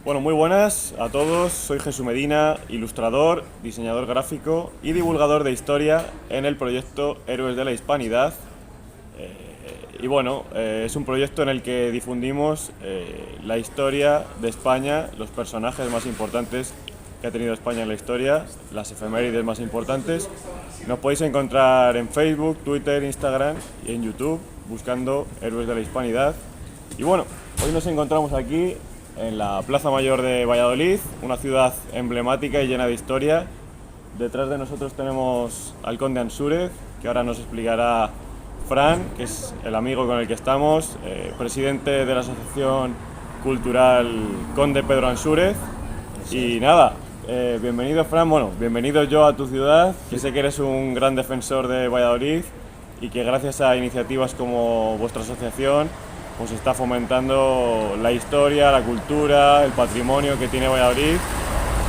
Bueno, muy buenas a todos. Soy Jesús Medina, ilustrador, diseñador gráfico y divulgador de historia en el proyecto Héroes de la Hispanidad. Es un proyecto en el que difundimos la historia de España, los personajes más importantes que ha tenido España en la historia, las efemérides más importantes. Nos podéis encontrar en Facebook, Twitter, Instagram y en YouTube buscando Héroes de la Hispanidad. Y bueno, hoy nos encontramos aquí en la Plaza Mayor de Valladolid, una ciudad emblemática y llena de historia. Detrás de nosotros tenemos al conde Ansúrez, que ahora nos explicará Fran, que es el amigo con el que estamos, presidente de la Asociación Cultural Conde Pedro Ansúrez. Y nada, bienvenido Fran, bueno, bienvenido yo a tu ciudad, que sé que eres un gran defensor de Valladolid y que gracias a iniciativas como vuestra asociación pues está fomentando la historia, la cultura, el patrimonio que tiene Valladolid,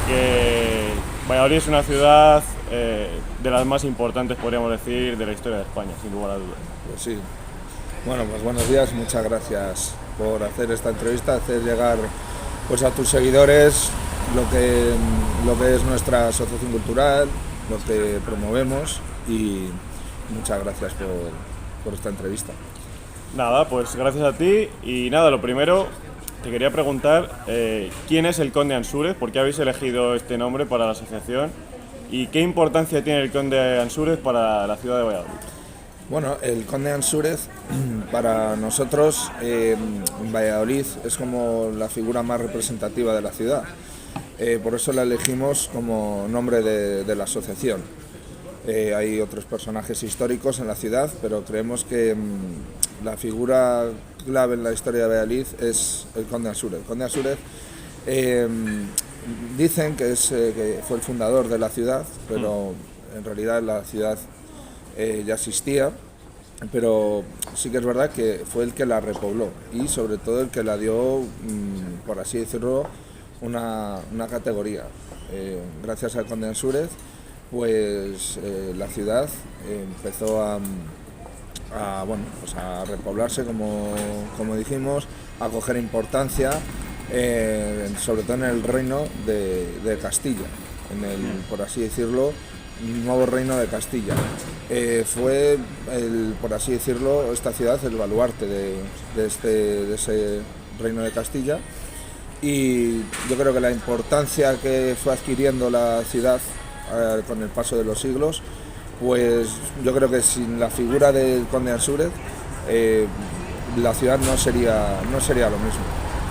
que Valladolid es una ciudad de las más importantes, podríamos decir, de la historia de España, sin lugar a dudas. Pues sí. Bueno, pues buenos días, muchas gracias por hacer esta entrevista, hacer llegar pues a tus seguidores lo que es nuestra asociación cultural, lo que promovemos, y muchas gracias por esta entrevista. Nada, pues gracias a ti. Y nada, lo primero, te quería preguntar quién es el conde Ansúrez, por qué habéis elegido este nombre para la asociación y qué importancia tiene el conde Ansúrez para la ciudad de Valladolid. Bueno, el conde Ansúrez para nosotros en Valladolid es como la figura más representativa de la ciudad. Por eso la elegimos como nombre de la asociación. Hay otros personajes históricos en la ciudad, pero creemos que la figura clave en la historia de Valladolid es el conde Ansúrez. El conde Ansúrez dicen que fue el fundador de la ciudad, pero en realidad la ciudad ya existía, pero sí que es verdad que fue el que la repobló y sobre todo el que la dio, por así decirlo, una categoría. Gracias al conde Ansúrez, pues la ciudad empezó a repoblarse, como dijimos, a coger importancia, sobre todo en el reino de Castilla, por así decirlo, nuevo reino de Castilla. Fue, por así decirlo, esta ciudad el baluarte de ese reino de Castilla, y yo creo que la importancia que fue adquiriendo la ciudad con el paso de los siglos, pues yo creo que sin la figura del conde Ansúrez la ciudad no sería lo mismo.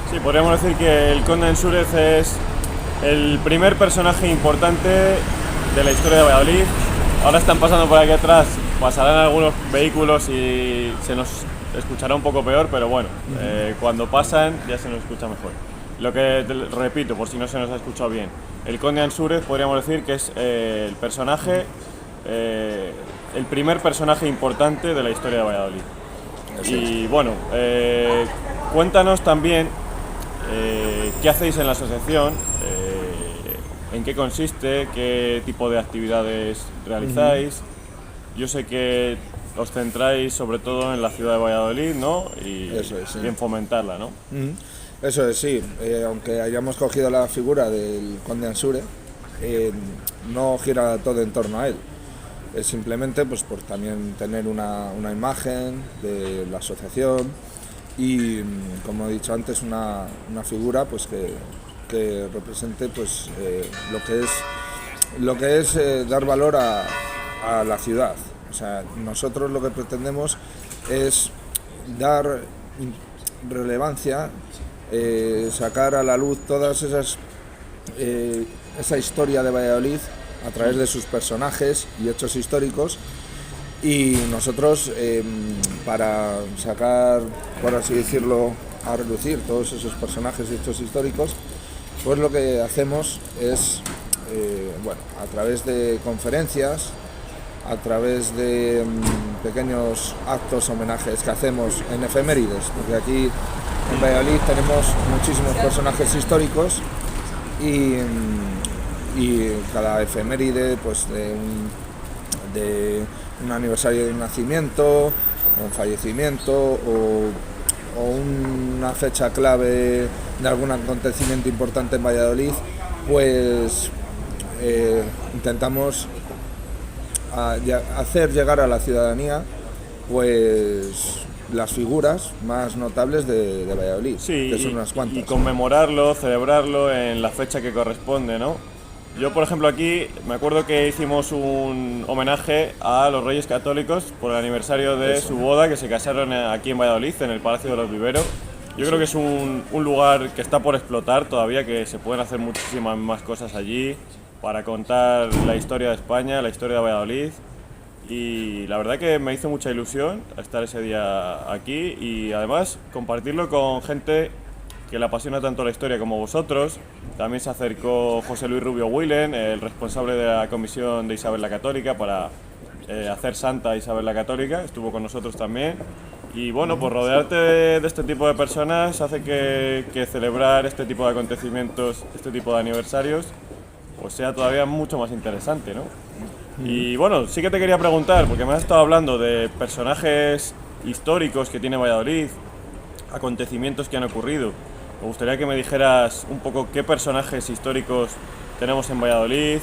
Sí, podríamos decir que el conde Ansúrez es el primer personaje importante de la historia de Valladolid. Ahora están pasando por aquí atrás, pasarán algunos vehículos y se nos escuchará un poco peor, pero bueno, cuando pasan ya se nos escucha mejor. Lo que repito, por si no se nos ha escuchado bien, el conde Ansúrez podríamos decir que es el primer personaje importante de la historia de Valladolid. Y bueno, cuéntanos también qué hacéis en la asociación, en qué consiste, qué tipo de actividades realizáis. Yo sé que os centráis sobre todo en la ciudad de Valladolid, ¿no? Y en fomentarla, ¿no? Eso es, sí. Aunque hayamos cogido la figura del conde Ansúrez, no gira todo en torno a él. Es simplemente pues, por también tener una imagen de la asociación y, como he dicho antes, una figura pues, que represente pues, lo que es dar valor a la ciudad. O sea, nosotros lo que pretendemos es dar relevancia, sacar a la luz todas esa historia de Valladolid a través de sus personajes y hechos históricos, y nosotros para sacar, por así decirlo, a relucir todos esos personajes y hechos históricos, pues lo que hacemos es a través de conferencias, a través de pequeños actos, homenajes que hacemos en efemérides, porque aquí en Valladolid tenemos muchísimos personajes históricos y cada efeméride pues de un aniversario de un nacimiento, un fallecimiento o una fecha clave de algún acontecimiento importante en Valladolid, pues intentamos hacer llegar a la ciudadanía pues las figuras más notables de Valladolid, Sí, que son unas cuantas. y conmemorarlo, celebrarlo en la fecha que corresponde, ¿no? Yo, por ejemplo, aquí me acuerdo que hicimos un homenaje a los Reyes Católicos por el aniversario de su boda, que se casaron aquí en Valladolid, en el Palacio de los Viveros. Yo creo que es un lugar que está por explotar todavía, que se pueden hacer muchísimas más cosas allí para contar la historia de España, la historia de Valladolid. Y la verdad que me hizo mucha ilusión estar ese día aquí y además compartirlo con gente que le apasiona tanto la historia como vosotros. También se acercó José Luis Rubio Willen, el responsable de la comisión de Isabel la Católica, para hacer santa a Isabel la Católica, estuvo con nosotros también. Y bueno, pues rodearte de este tipo de personas hace que celebrar este tipo de acontecimientos, este tipo de aniversarios, pues sea todavía mucho más interesante, ¿no? Y bueno, sí que te quería preguntar, porque me has estado hablando de personajes históricos que tiene Valladolid, acontecimientos que han ocurrido. Me gustaría que me dijeras un poco qué personajes históricos tenemos en Valladolid,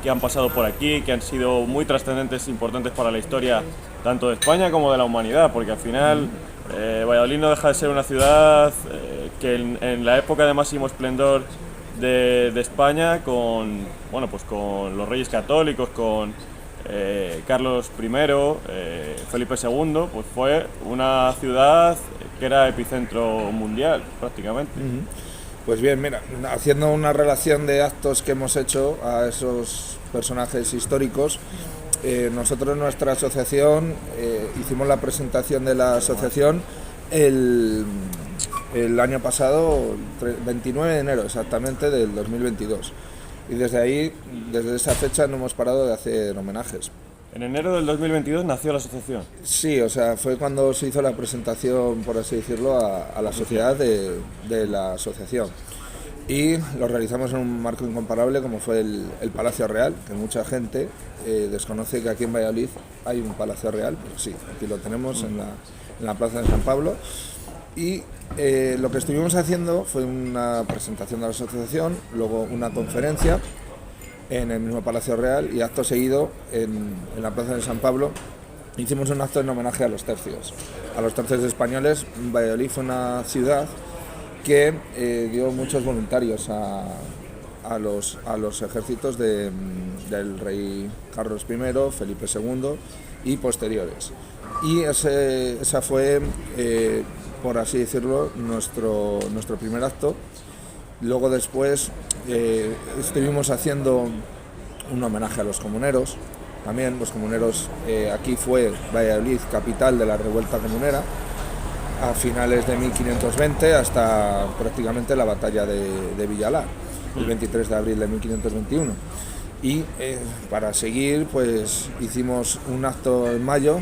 que han pasado por aquí, que han sido muy trascendentes, importantes para la historia tanto de España como de la humanidad, porque al final Valladolid no deja de ser una ciudad que en la época de máximo esplendor de España, con los Reyes Católicos, con Carlos I, Felipe II, pues fue una ciudad que era epicentro mundial prácticamente. Pues bien, mira, haciendo una relación de actos que hemos hecho a esos personajes históricos, nosotros en nuestra asociación hicimos la presentación de la asociación el año pasado, 29 de enero exactamente del 2022. Y desde ahí, desde esa fecha, no hemos parado de hacer homenajes. En enero del 2022 nació la asociación. Sí, o sea, fue cuando se hizo la presentación, por así decirlo, a la sociedad de la asociación. Y lo realizamos en un marco incomparable como fue el Palacio Real, que mucha gente desconoce que aquí en Valladolid hay un Palacio Real, pero sí, aquí lo tenemos en la Plaza de San Pablo. Y lo que estuvimos haciendo fue una presentación de la asociación, luego una conferencia en el mismo Palacio Real y acto seguido en la Plaza de San Pablo hicimos un acto en homenaje a los tercios españoles. Valladolid fue una ciudad que dio muchos voluntarios a los ejércitos del rey Carlos I, Felipe II y posteriores. Y esa fue, por así decirlo, nuestro primer acto. Luego después estuvimos haciendo un homenaje a los comuneros. También los comuneros, aquí fue Valladolid, capital de la revuelta comunera, a finales de 1520 hasta prácticamente la batalla de Villalar, el 23 de abril de 1521. Y para seguir, pues hicimos un acto en mayo,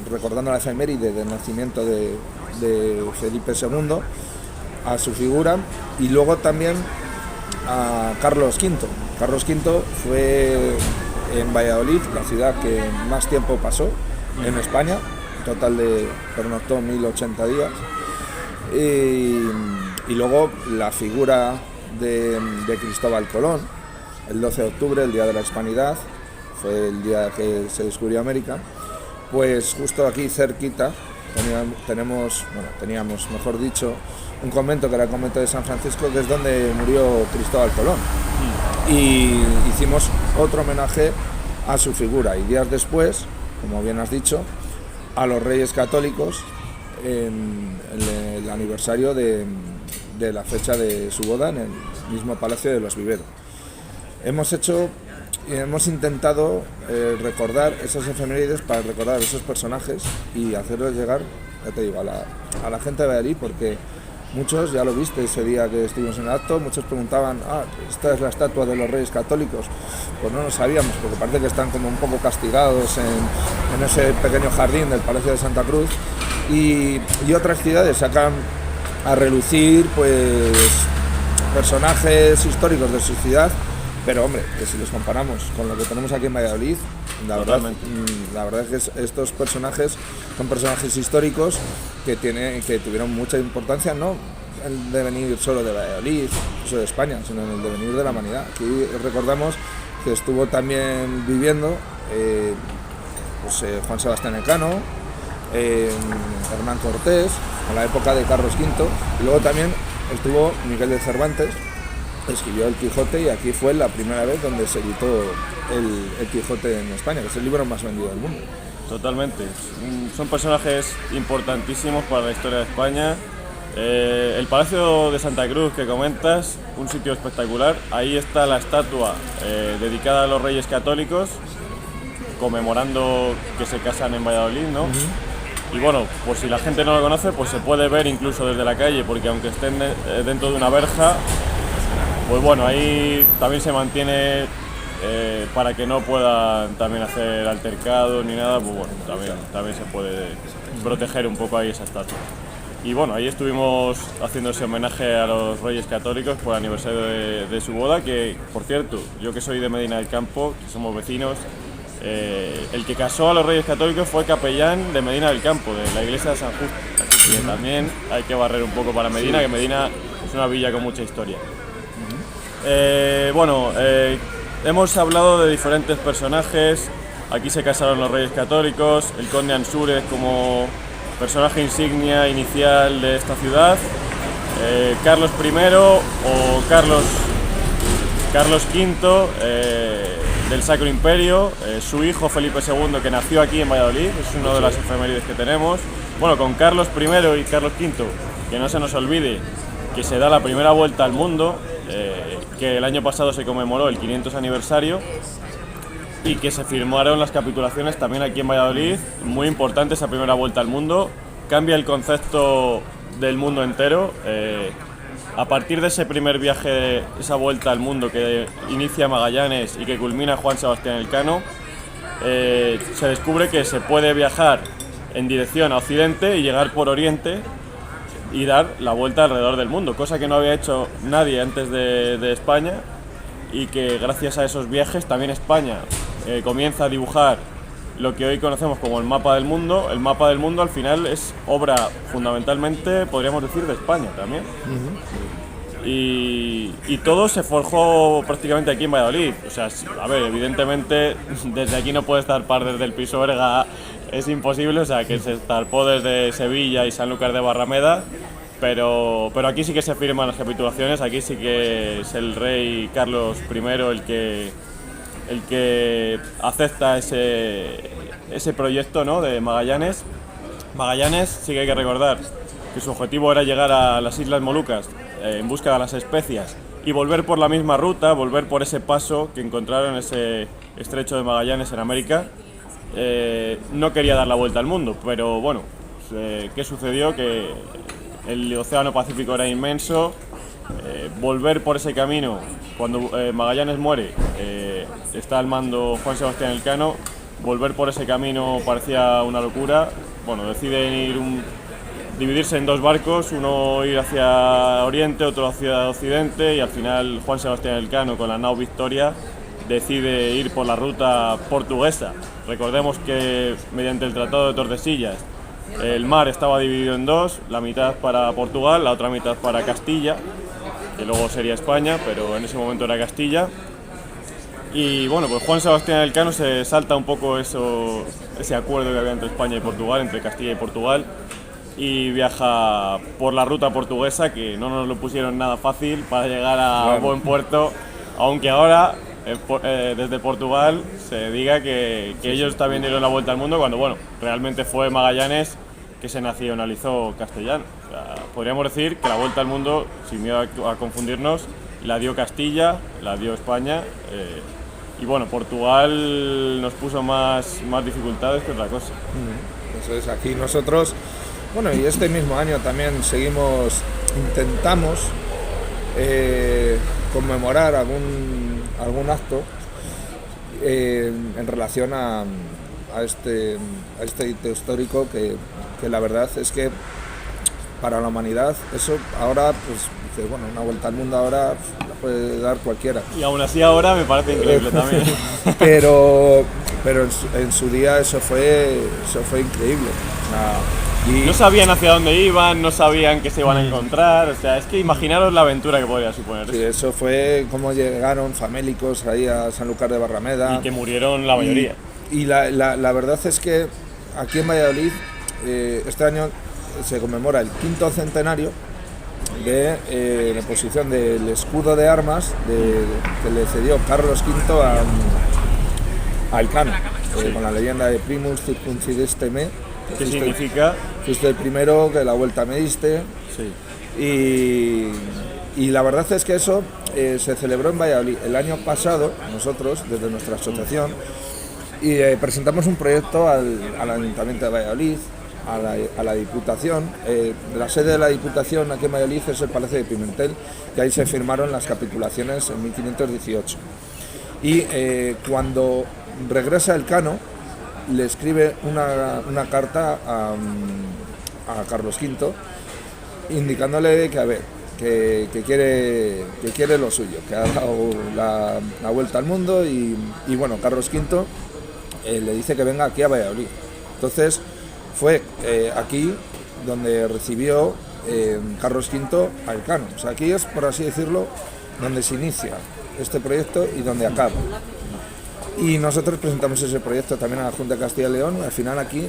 recordando la efeméride del nacimiento de Felipe II, a su figura, y luego también a Carlos V. Carlos V fue en Valladolid la ciudad que más tiempo pasó en España, un total pernoctó 1080 días, y luego la figura de Cristóbal Colón, el 12 de octubre, el día de la Hispanidad, fue el día que se descubrió América. Pues justo aquí cerquita teníamos, mejor dicho, un convento que era el convento de San Francisco, que es donde murió Cristóbal Colón. Y hicimos otro homenaje a su figura. Y días después, como bien has dicho, a los Reyes Católicos, en el aniversario de la fecha de su boda en el mismo Palacio de los Viveros. Hemos intentado recordar esas efemérides para recordar esos personajes y hacerlos llegar, ya te digo, a la gente de Valladolid, porque muchos, ya lo viste ese día que estuvimos en el acto, muchos preguntaban, esta es la estatua de los Reyes Católicos. Pues no lo sabíamos, porque parece que están como un poco castigados en ese pequeño jardín del Palacio de Santa Cruz, y otras ciudades sacan a relucir pues personajes históricos de su ciudad. Pero hombre, que si los comparamos con lo que tenemos aquí en Valladolid, la verdad es que estos personajes son personajes históricos que tuvieron mucha importancia, ¿no? el devenir solo de Valladolid, eso de España, sino en el devenir de la humanidad. Aquí recordamos que estuvo también viviendo Juan Sebastián Elcano, Hernán Cortés, en la época de Carlos V, y luego también estuvo Miguel de Cervantes, escribió El Quijote, y aquí fue la primera vez donde se editó el Quijote en España, que es el libro más vendido del mundo. Totalmente, son personajes importantísimos para la historia de España. El Palacio de Santa Cruz que comentas, un sitio espectacular, ahí está la estatua dedicada a los Reyes Católicos, conmemorando que se casan en Valladolid, ¿no? Y bueno, por si la gente no lo conoce, pues se puede ver incluso desde la calle, porque aunque estén dentro de una verja, pues bueno, ahí también se mantiene para que no puedan también hacer altercados ni nada, pues bueno, también se puede proteger un poco ahí esa estatua. Y bueno, ahí estuvimos haciendo ese homenaje a los Reyes Católicos por el aniversario de su boda, que por cierto, yo que soy de Medina del Campo, que somos vecinos, el que casó a los Reyes Católicos fue capellán de Medina del Campo, de la iglesia de San Justo. Así que también hay que barrer un poco para Medina, que Medina es una villa con mucha historia. Hemos hablado de diferentes personajes. Aquí se casaron los Reyes Católicos, el conde Ansúrez como personaje insignia inicial de esta ciudad, Carlos I o Carlos V del Sacro Imperio, su hijo Felipe II, que nació aquí en Valladolid, es una de las efemérides que tenemos. Bueno, con Carlos I y Carlos V, que no se nos olvide que se da la primera vuelta al mundo, que el año pasado se conmemoró el 500 aniversario, y que se firmaron las capitulaciones también aquí en Valladolid, muy importante esa primera vuelta al mundo, cambia el concepto del mundo entero. A partir de ese primer viaje, esa vuelta al mundo que inicia Magallanes y que culmina Juan Sebastián Elcano, se descubre que se puede viajar en dirección a Occidente y llegar por Oriente y dar la vuelta alrededor del mundo, cosa que no había hecho nadie antes de España, y que gracias a esos viajes también España comienza a dibujar lo que hoy conocemos como el mapa del mundo. El mapa del mundo al final es obra fundamentalmente, podríamos decir, de España también. Y todo se forjó prácticamente aquí en Valladolid. O sea, a ver, evidentemente desde aquí no puede estar desde el Piso Berga, es imposible, o sea, que se estarpó desde Sevilla y Sanlúcar de Barrameda, pero aquí sí que se firman las capitulaciones, aquí sí que es el rey Carlos I el que acepta ese proyecto, ¿no?, de Magallanes. Magallanes sí que hay que recordar que su objetivo era llegar a las Islas Molucas en busca de las especias y volver por la misma ruta, volver por ese paso que encontraron, ese estrecho de Magallanes en América. No quería dar la vuelta al mundo, pero bueno, ¿qué sucedió? Que el océano Pacífico era inmenso, volver por ese camino, cuando Magallanes muere, está al mando Juan Sebastián Elcano, volver por ese camino parecía una locura. Bueno, deciden dividirse en dos barcos, uno ir hacia Oriente, otro hacia Occidente, y al final Juan Sebastián Elcano, con la nao Victoria, decide ir por la ruta portuguesa. Recordemos que mediante el Tratado de Tordesillas el mar estaba dividido en dos, la mitad para Portugal, la otra mitad para Castilla, que luego sería España, pero en ese momento era Castilla. Y bueno, pues Juan Sebastián Elcano se salta un poco ese acuerdo que había entre España y Portugal, entre Castilla y Portugal, y viaja por la ruta portuguesa, que no nos lo pusieron nada fácil para llegar a buen puerto, aunque ahora desde Portugal se diga que ellos también dieron la vuelta al mundo, cuando bueno, realmente fue Magallanes que se nacionalizó castellano. O sea, podríamos decir que la vuelta al mundo, sin miedo a confundirnos, la dio Castilla, la dio España, y bueno, Portugal nos puso más dificultades que otra cosa. Eso es, aquí nosotros, bueno, y este mismo año también intentamos conmemorar algún acto en relación a este hito histórico que la verdad es que para la humanidad eso ahora, pues dice, bueno, una vuelta al mundo ahora la puede dar cualquiera. Y aún así ahora me parece increíble también. pero en su día eso fue increíble. O sea, Y no sabían hacia dónde iban, no sabían qué se iban a encontrar, o sea, es que imaginaros la aventura que podría suponer sí, eso. eso fue como llegaron famélicos ahí a Sanlúcar de Barrameda. Y que murieron la mayoría. Y la verdad es que aquí en Valladolid este año se conmemora el 5º centenario de la posición del escudo de armas que le cedió Carlos V a Elcano, con la leyenda de Primus circuncideste me. ¿Qué significa? Fuiste el primero que la vuelta me diste. Sí. Y la verdad es que eso se celebró en Valladolid el año pasado, nosotros, desde nuestra asociación, y presentamos un proyecto al Ayuntamiento de Valladolid, a la Diputación. La sede de la Diputación aquí en Valladolid es el Palacio de Pimentel, que ahí se firmaron las capitulaciones en 1518. Y cuando regresa Elcano, le escribe una carta a Carlos V, indicándole que, a ver, que quiere lo suyo, que ha dado la vuelta al mundo y bueno, Carlos V le dice que venga aquí a Valladolid. Entonces fue aquí donde recibió Carlos V a Elcano. O sea, aquí es, por así decirlo, donde se inicia este proyecto y donde acaba. Y nosotros presentamos ese proyecto también a la Junta de Castilla y León y al final aquí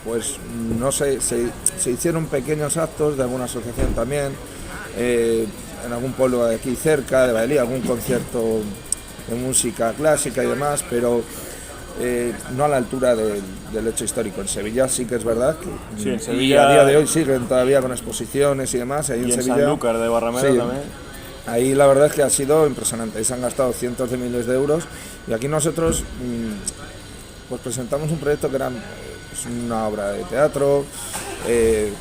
pues no sé, se hicieron pequeños actos de alguna asociación también, en algún pueblo de aquí cerca, de Valladolid, algún concierto de música clásica y demás, pero no a la altura del hecho histórico. En Sevilla sí que es verdad que Sí, en y Sevilla, a día de hoy siguen todavía con exposiciones y demás. Ahí y en en Sevilla, Sanlúcar de Barrameda sí, también. ahí la verdad es que ha sido impresionante, ahí se han gastado cientos de miles de euros y aquí nosotros pues presentamos un proyecto que era una obra de teatro,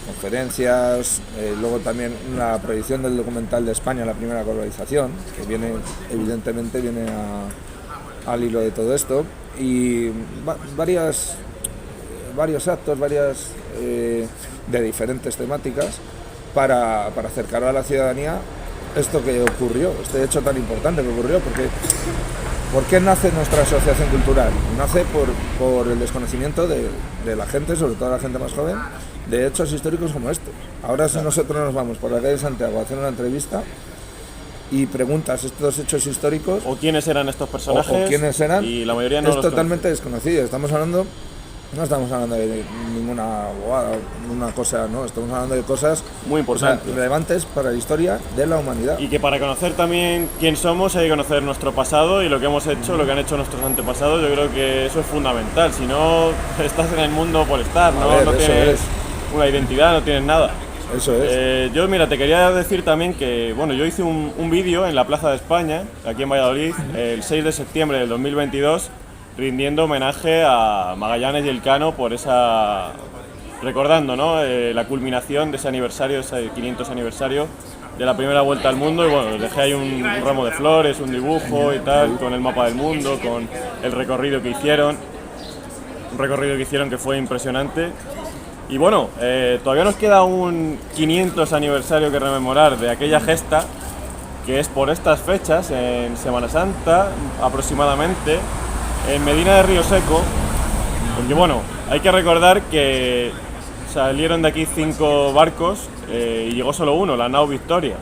conferencias, luego también la proyección del documental de España, la primera colonización, que evidentemente viene al hilo de todo esto, y varios actos, de diferentes temáticas para acercar a la ciudadanía esto que ocurrió, este hecho tan importante que ocurrió, porque ¿por qué nace nuestra asociación cultural? Nace por el desconocimiento de la gente, sobre todo la gente más joven, de hechos históricos como este. Ahora si nosotros nos vamos por la calle de Santiago a hacer una entrevista y preguntas estos hechos históricos O quiénes eran estos personajes, o quiénes eran, y la mayoría no es los totalmente desconocido. No estamos hablando de ninguna bobada, una cosa, no, estamos hablando de cosas muy importantes. relevantes para la historia de la humanidad. Y que para conocer también quién somos hay que conocer nuestro pasado y lo que hemos hecho, lo que han hecho nuestros antepasados. Yo creo que eso es fundamental. Si no, estás en el mundo por estar, no tienes una identidad, no tienes nada. Eso es. Yo, mira, te quería decir también que, bueno, yo hice un vídeo en la Plaza de España, aquí en Valladolid, el 6 de septiembre del 2022, rindiendo homenaje a Magallanes y Elcano por esa, recordando, ¿no?, la culminación de ese aniversario, ese 500 aniversario de la primera vuelta al mundo. Y bueno, les dejé ahí un ramo de flores, un dibujo y tal, con el mapa del mundo, con el recorrido que hicieron, un recorrido que hicieron que fue impresionante. Y bueno, todavía nos queda un 500 aniversario que rememorar de aquella gesta, que es por estas fechas, en Semana Santa aproximadamente, en Medina de Río Seco, porque bueno, hay que recordar que salieron de aquí 5 barcos y llegó solo uno, la nao Victoria,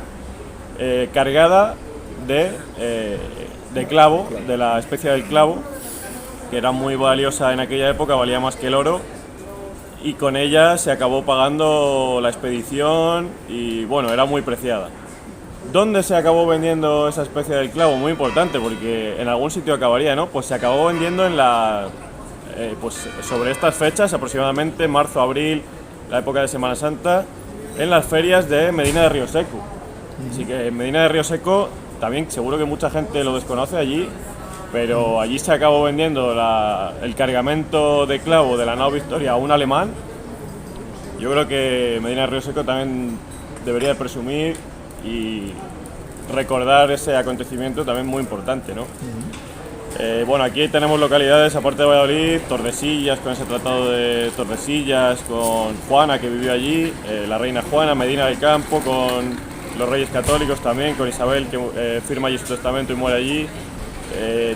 cargada de clavo, de la especie del clavo, que era muy valiosa en aquella época, valía más que el oro, y con ella se acabó pagando la expedición y bueno, era muy preciada. ¿Dónde se acabó vendiendo esa especie del clavo? Muy importante, porque en algún sitio acabaría, ¿no? Pues se acabó vendiendo en pues sobre estas fechas, aproximadamente marzo, abril, la época de Semana Santa, en las ferias de Medina de Río Seco. Así que en Medina de Río Seco, también seguro que mucha gente lo desconoce allí, pero allí se acabó vendiendo el cargamento de clavo de la nao Victoria a un alemán. Yo creo que Medina de Río Seco también debería de presumir y recordar ese acontecimiento también muy importante, ¿no? Bueno, aquí tenemos localidades, aparte de Valladolid, Tordesillas, con ese tratado de Tordesillas, con Juana, que vivió allí, la reina Juana, Medina del Campo, con los reyes católicos también, con Isabel, que firma allí su testamento y muere allí.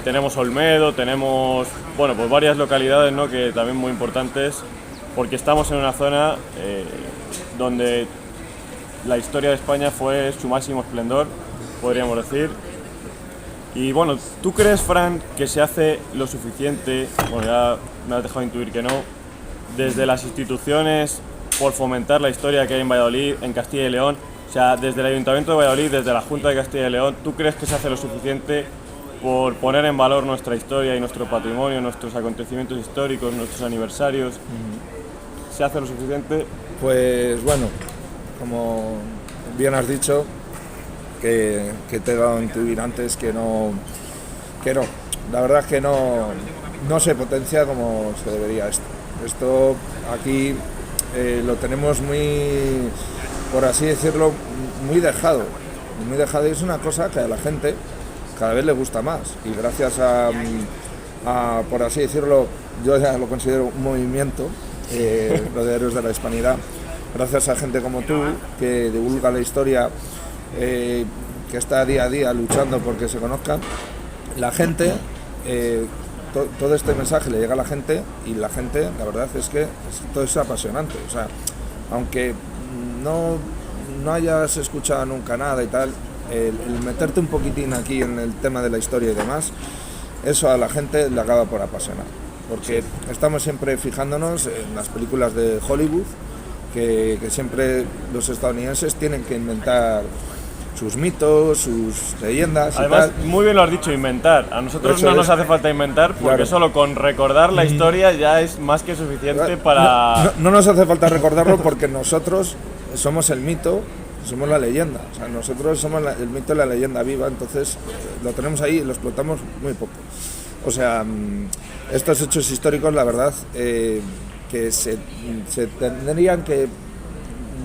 Tenemos Olmedo, tenemos, bueno, pues varias localidades, ¿no?, que también muy importantes porque estamos en una zona donde la historia de España fue su máximo esplendor, podríamos decir. Y bueno, ¿tú crees, Fran, que se hace lo suficiente, bueno, ya me has dejado intuir que no, desde las instituciones por fomentar la historia que hay en Valladolid, en Castilla y León? O sea, desde el Ayuntamiento de Valladolid, desde la Junta de Castilla y León, ¿tú crees que se hace lo suficiente por poner en valor nuestra historia y nuestro patrimonio, nuestros acontecimientos históricos, nuestros aniversarios? ¿Se hace lo suficiente? Pues bueno, como bien has dicho, que te he dado a intuir antes que no. La verdad es que no se potencia como se debería esto. Esto aquí lo tenemos muy, por así decirlo, muy dejado y es una cosa que a la gente cada vez le gusta más y gracias a por así decirlo, yo ya lo considero un movimiento, lo de Héroes de la Hispanidad, gracias a gente como tú que divulga la historia, que está día a día luchando porque se conozcan, la gente, todo este mensaje le llega a la gente y la gente, la verdad es que esto es apasionante, o sea, aunque no hayas escuchado nunca nada y tal, el meterte un poquitín aquí en el tema de la historia y demás, eso a la gente le acaba por apasionar, porque estamos siempre fijándonos en las películas de Hollywood, que siempre los estadounidenses tienen que inventar sus mitos, sus leyendas. Además, y tal. Muy bien lo has dicho, inventar. A nosotros Eso no nos es. hace falta inventar, porque Claro. solo con recordar la historia ya es más que suficiente para... No nos hace falta recordarlo porque nosotros somos el mito, somos la leyenda. O sea, nosotros somos el mito y la leyenda viva, entonces lo tenemos ahí y lo explotamos muy poco. O sea, estos hechos históricos, la verdad, que se tendrían que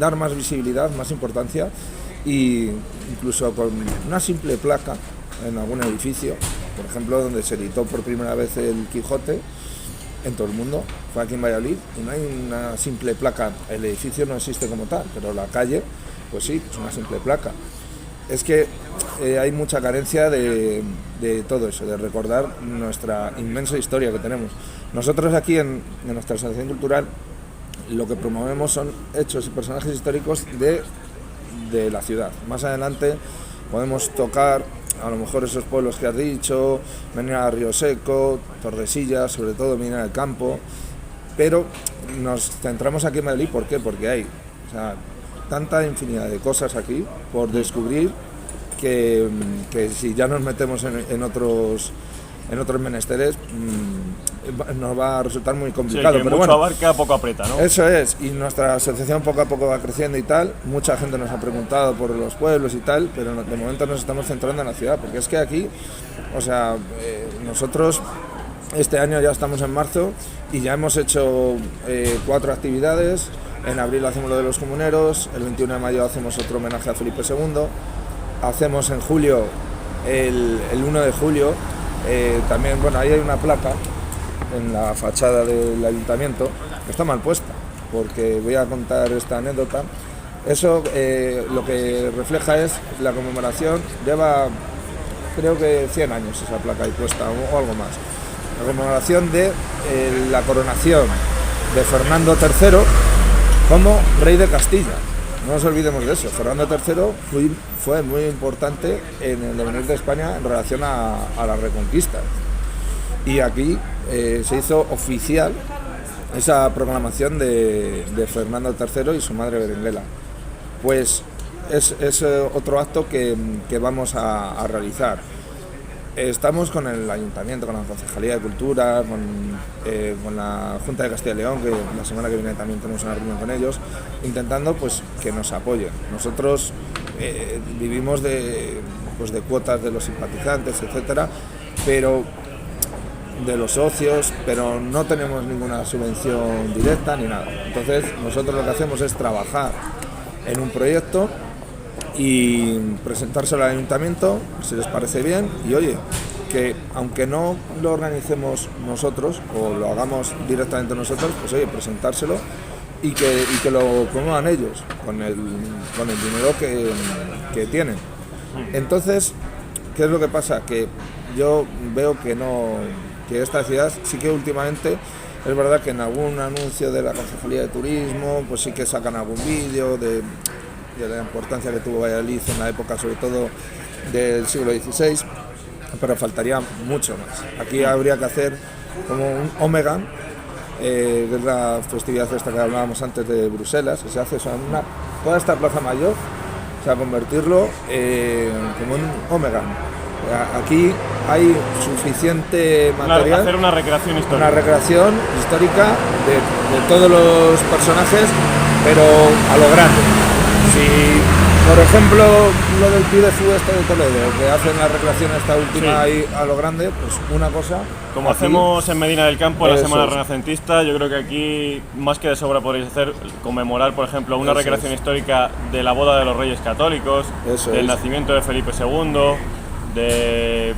dar más visibilidad, más importancia, y incluso con una simple placa en algún edificio, por ejemplo, donde se editó por primera vez el Quijote en todo el mundo, fue aquí en Valladolid, y no hay una simple placa, el edificio no existe como tal, pero la calle, pues sí, es una simple placa. Es que hay mucha carencia de todo eso, de recordar nuestra inmensa historia que tenemos. Nosotros aquí en nuestra asociación cultural lo que promovemos son hechos y personajes históricos de la ciudad. Más adelante podemos tocar a lo mejor esos pueblos que has dicho, venir a Río Seco, Tordesillas, sobre todo Medina del Campo, pero nos centramos aquí en Madrid. ¿Por qué? Porque hay, o sea, tanta infinidad de cosas aquí por descubrir que si ya nos metemos en otros menesteres nos va a resultar muy Sí, complicado. que pero mucho bueno, abarca, poco aprieta, ¿no? eso es, y nuestra asociación poco a poco va creciendo y tal, mucha gente nos ha preguntado por los pueblos y tal, pero de momento nos estamos centrando en la ciudad, porque es que aquí, o sea, nosotros este año ya estamos en marzo y ya hemos hecho 4 actividades. En abril hacemos lo de los comuneros, el 21 de mayo hacemos otro homenaje a Felipe II, hacemos en julio, el 1 de julio, también, bueno, ahí hay una placa en la fachada del ayuntamiento que está mal puesta, porque voy a contar esta anécdota. Eso lo que refleja es la conmemoración, lleva creo que 100 años esa placa ahí puesta o algo más. La conmemoración de la coronación de Fernando III como rey de Castilla. No nos olvidemos de eso. Fernando III fue muy importante en el devenir de España en relación a la reconquista. Y aquí se hizo oficial esa proclamación de Fernando III y su madre Berenguela. Pues es otro acto que vamos a realizar. Estamos con el Ayuntamiento, con la Concejalía de Cultura, con la Junta de Castilla y León, que la semana que viene también tenemos una reunión con ellos, intentando pues que nos apoyen. Nosotros vivimos de cuotas de los simpatizantes, etcétera, pero de los socios, pero no tenemos ninguna subvención directa ni nada. Entonces nosotros lo que hacemos es trabajar en un proyecto y presentárselo al ayuntamiento, si les parece bien, y oye, que aunque no lo organicemos nosotros o lo hagamos directamente nosotros, pues oye, presentárselo y que lo promuevan ellos con el dinero que tienen. Entonces, ¿qué es lo que pasa? Que yo veo que esta ciudad sí que últimamente Es verdad que en algún anuncio de la Concejalía de Turismo, pues sí que sacan algún vídeo de la importancia que tuvo Valladolid en la época, sobre todo del siglo XVI, pero faltaría mucho más. Aquí habría que hacer como un Omega, que es la festividad esta que hablábamos antes de Bruselas, que se hace toda esta plaza mayor, o sea, convertirlo como un Omega. Aquí hay suficiente material. Hacer una recreación histórica. Una recreación histórica de todos los personajes, pero a lo grande. Si, por ejemplo, lo del Piu de Fu este de Toledo, que hacen la recreación esta última ahí a lo grande, pues una cosa... Como aquí, hacemos en Medina del Campo en la Semana Renacentista, yo creo que aquí, más que de sobra, podréis hacer, conmemorar, por ejemplo, una recreación histórica de la boda de los Reyes Católicos, del nacimiento de Felipe II, de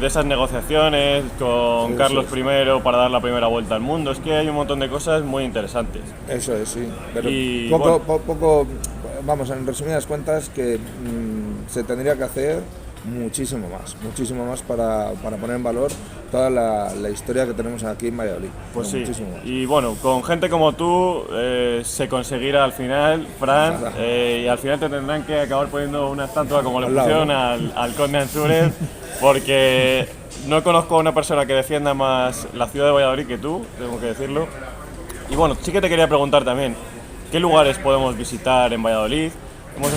esas negociaciones con Carlos I para dar la primera vuelta al mundo. Es que hay un montón de cosas muy interesantes. Eso es, sí. Pero y, poco, vamos, en resumidas cuentas, que se tendría que hacer muchísimo más para poner en valor toda la historia que tenemos aquí en Valladolid. Pues sí, y bueno, con gente como tú se conseguirá al final, Fran, y al final te tendrán que acabar poniendo una estatua como le pusieron al conde Ansúrez, porque no conozco a una persona que defienda más la ciudad de Valladolid que tú, tengo que decirlo. Y bueno, sí que te quería preguntar también, ¿qué lugares podemos visitar en Valladolid? Hemos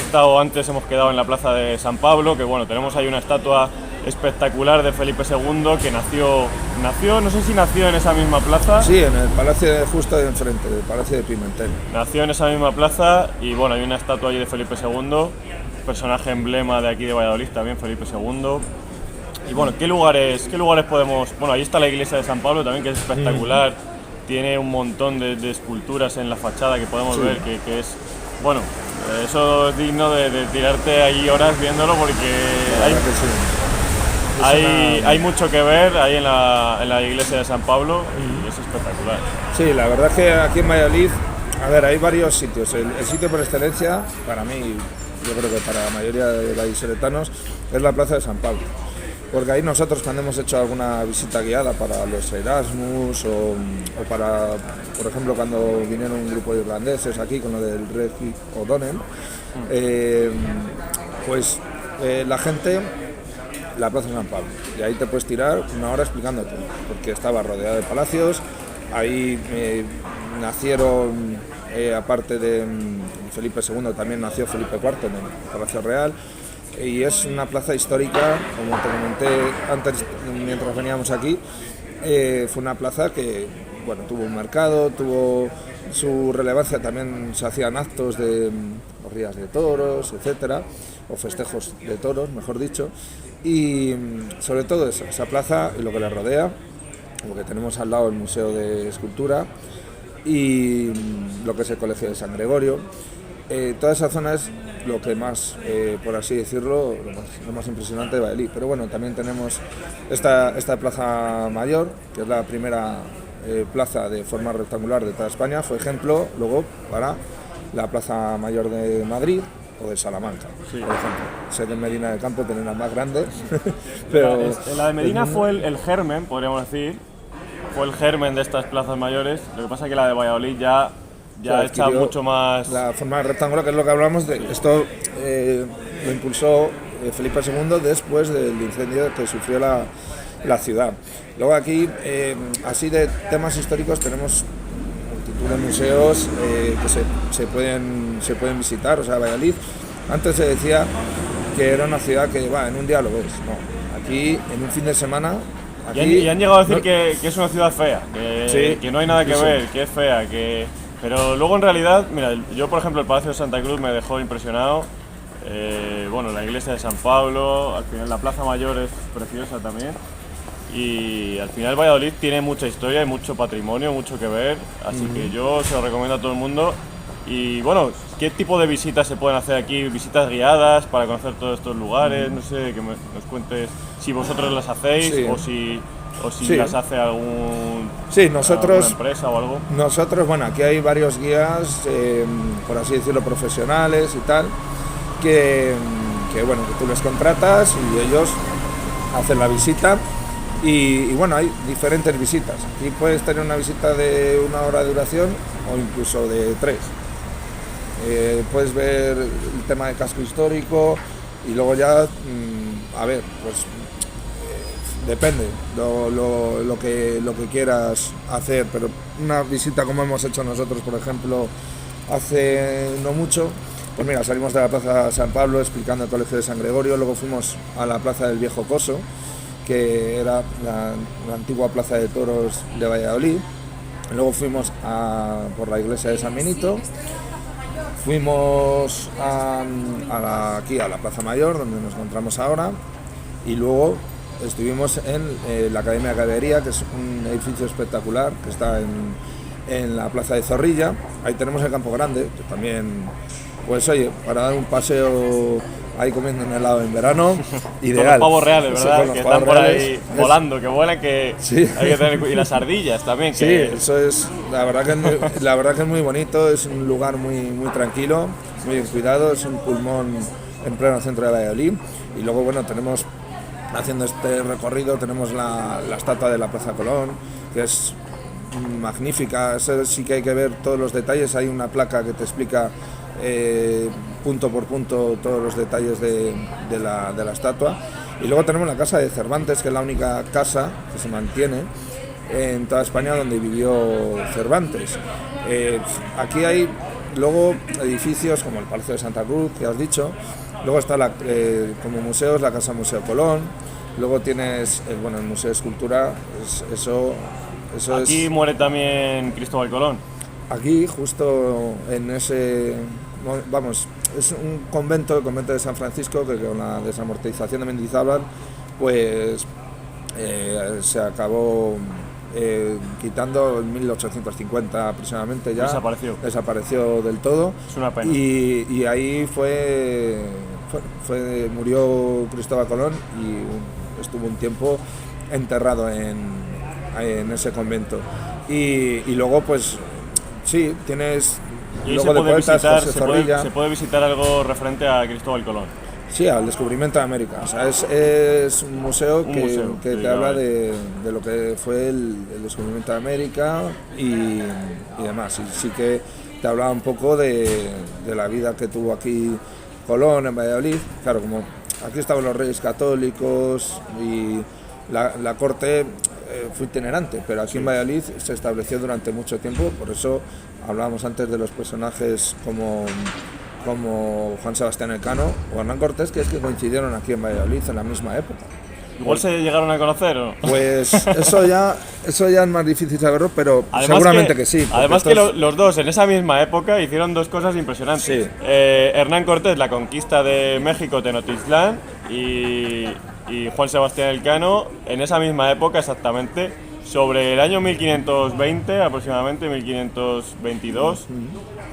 quedado en la plaza de San Pablo, que bueno, tenemos ahí una estatua espectacular de Felipe II que nació, no sé si nació en esa misma plaza. Sí, en el palacio justo de enfrente, el Palacio de Pimentel. Nació en esa misma plaza y bueno, hay una estatua allí de Felipe II, personaje emblema de aquí de Valladolid también, Felipe II. Y bueno, ¿qué lugares podemos...? Bueno, ahí está la iglesia de San Pablo también, que es espectacular. Tiene un montón de esculturas en la fachada que podemos ver, que es... Bueno, eso es digno de tirarte ahí horas viéndolo, porque hay mucho que ver ahí en la iglesia de San Pablo y es espectacular. Sí, la verdad es que aquí en Valladolid, a ver, hay varios sitios. El sitio por excelencia, para mí, yo creo que para la mayoría de vallisoletanos, es la Plaza de San Pablo. Porque ahí nosotros, cuando hemos hecho alguna visita guiada para los Erasmus o para, por ejemplo, cuando vinieron un grupo de irlandeses aquí con lo del Regi O'Donnell, la gente, la Plaza de San Pablo, y ahí te puedes tirar una hora explicándote, porque estaba rodeada de palacios, ahí nacieron, aparte de Felipe II, también nació Felipe IV en el Palacio Real. Y es una plaza histórica, como te comenté antes mientras veníamos aquí, fue una plaza que tuvo un mercado, tuvo su relevancia, también se hacían actos de corridas de toros, etcétera, o festejos de toros, mejor dicho, y sobre todo eso, esa plaza y lo que la rodea, lo que tenemos al lado el Museo de Escultura y lo que es el Colegio de San Gregorio. Toda esa zona es lo que más, por así decirlo, lo más impresionante de Valladolid. Pero bueno, también tenemos esta Plaza Mayor, que es la primera plaza de forma rectangular de toda España. Fue ejemplo luego para la Plaza Mayor de Madrid o de Salamanca, por ejemplo. Sé que en Medina del Campo tienen la más grande. Pero la de Medina fue el germen, podríamos decir. Fue el germen de estas plazas mayores. Lo que pasa es que la de Valladolid ya está mucho más... La forma rectangular, que es lo que hablamos de esto, lo impulsó Felipe II después del incendio que sufrió la ciudad. Luego aquí, así de temas históricos, tenemos multitud de museos que se pueden visitar. O sea, Valladolid, antes se decía que era una ciudad que en un día lo ves. No, aquí en un fin de semana... Y han llegado a decir que es una ciudad fea, que no hay nada que ver, que es fea, pero luego en realidad, mira, yo por ejemplo el Palacio de Santa Cruz me dejó impresionado, la iglesia de San Pablo, al final la Plaza Mayor es preciosa también, y al final Valladolid tiene mucha historia y mucho patrimonio, mucho que ver, así que yo se lo recomiendo a todo el mundo. Y bueno, ¿qué tipo de visitas se pueden hacer aquí? ¿Visitas guiadas para conocer todos estos lugares? No sé, que nos cuentes si vosotros las hacéis o si las hace alguna empresa o algo. Nosotros, aquí hay varios guías, por así decirlo, profesionales y tal, que tú les contratas y ellos hacen la visita. Y bueno, hay diferentes visitas. Aquí puedes tener una visita de 1 hora de duración o incluso de 3. Puedes ver el tema de casco histórico y luego ya, a ver, pues depende lo que quieras hacer, pero una visita como hemos hecho nosotros, por ejemplo, hace no mucho, pues mira, salimos de la Plaza San Pablo explicando el Colegio de San Gregorio, luego fuimos a la Plaza del Viejo Coso, que era la antigua Plaza de Toros de Valladolid, luego fuimos por la iglesia de San Benito, fuimos aquí a la Plaza Mayor, donde nos encontramos ahora, y luego estuvimos en la Academia de Caballería, que es un edificio espectacular que está en la Plaza de Zorrilla. Ahí tenemos el Campo Grande, que también, pues oye, para dar un paseo ahí comiendo un helado en verano, ideal. Con los pavos reales, ¿verdad? Sí, que están por ahí volando, que vuelan, que sí. hay que tener, y las ardillas también. Sí, eso es, la verdad que es muy bonito, es un lugar muy tranquilo, muy bien cuidado, es un pulmón en pleno centro de Valladolid. Y luego, bueno, tenemos, haciendo este recorrido, tenemos la estatua de la Plaza Colón, que es magnífica. Eso sí que hay que ver todos los detalles. Hay una placa que te explica punto por punto todos los detalles de la estatua. Y luego tenemos la casa de Cervantes, que es la única casa que se mantiene en toda España donde vivió Cervantes. Aquí hay luego edificios como el Palacio de Santa Cruz, que has dicho. Luego está como museos la Casa Museo Colón. Luego tienes el Museo de Escultura. Eso aquí muere también Cristóbal Colón. Aquí, justo en ese, es un convento, el convento de San Francisco, que con la desamortización de Mendizábal, pues se acabó quitando en 1850 aproximadamente ya. Desapareció del todo. Es una pena. Y ahí murió Cristóbal Colón y estuvo un tiempo enterrado en ese convento. Y luego, pues sí, tienes. Y luego se, de poetas, José se, Zorrilla. se puede visitar algo referente a Cristóbal Colón. Sí, al descubrimiento de América. O sea, es un museo que te habla de lo que fue el descubrimiento de América y demás. Y sí que te hablaba un poco de la vida que tuvo aquí Colón en Valladolid. Claro, como aquí estaban los reyes católicos y la corte fue itinerante, pero aquí en Valladolid se estableció durante mucho tiempo. Por eso hablábamos antes de los personajes como Juan Sebastián Elcano o Hernán Cortés, que coincidieron aquí en Valladolid en la misma época. ¿Igual se llegaron a conocer o no? Pues eso ya es más difícil saberlo, pero además seguramente que sí. Además que los dos en esa misma época hicieron dos cosas impresionantes. Sí. Hernán Cortés, la conquista de México, Tenochtitlán, y Juan Sebastián Elcano en esa misma época exactamente, sobre el año 1520 aproximadamente, 1522,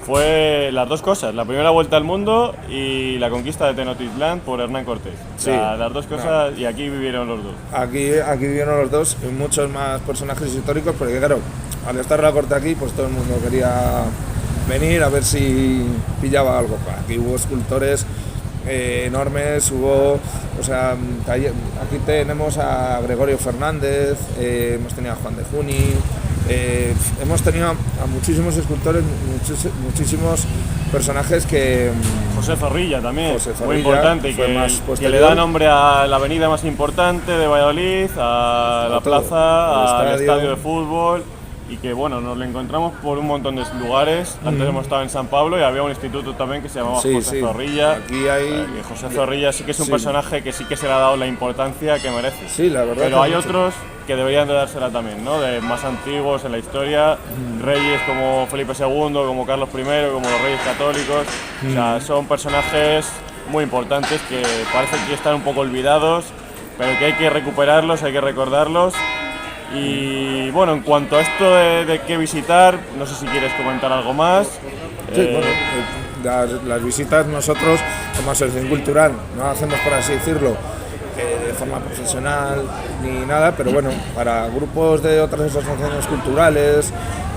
fue las dos cosas, la primera vuelta al mundo y la conquista de Tenochtitlán por Hernán Cortés. Sí. Las dos cosas, y aquí vivieron los dos. Aquí vivieron los dos y muchos más personajes históricos, porque claro, al estar la corte aquí, pues todo el mundo quería venir a ver si pillaba algo. Aquí hubo escultores enormes, aquí tenemos a Gregorio Fernández, hemos tenido a Juan de Juni, hemos tenido a muchísimos escultores, muchísimos personajes que... José Zorrilla también, Zorrilla, muy importante, que le da nombre a la avenida más importante de Valladolid, a la plaza, al estadio de fútbol. Y que bueno, nos lo encontramos por un montón de lugares. Antes hemos estado en San Pablo y había un instituto también que se llamaba José Zorrilla. Aquí hay... José Zorrilla sí que es un personaje que sí que se le ha dado la importancia que merece. Sí, la verdad. Pero hay otros que deberían de dársela también, ¿no? De más antiguos en la historia, reyes como Felipe II, como Carlos I, como los reyes católicos. O sea, son personajes muy importantes que parece que están un poco olvidados, pero que hay que recuperarlos, hay que recordarlos. Y bueno, en cuanto a esto de qué visitar, no sé si quieres comentar algo más. Sí, las visitas nosotros como asociación cultural no hacemos, por así decirlo, de forma profesional ni nada, pero bueno, para grupos de otras asociaciones culturales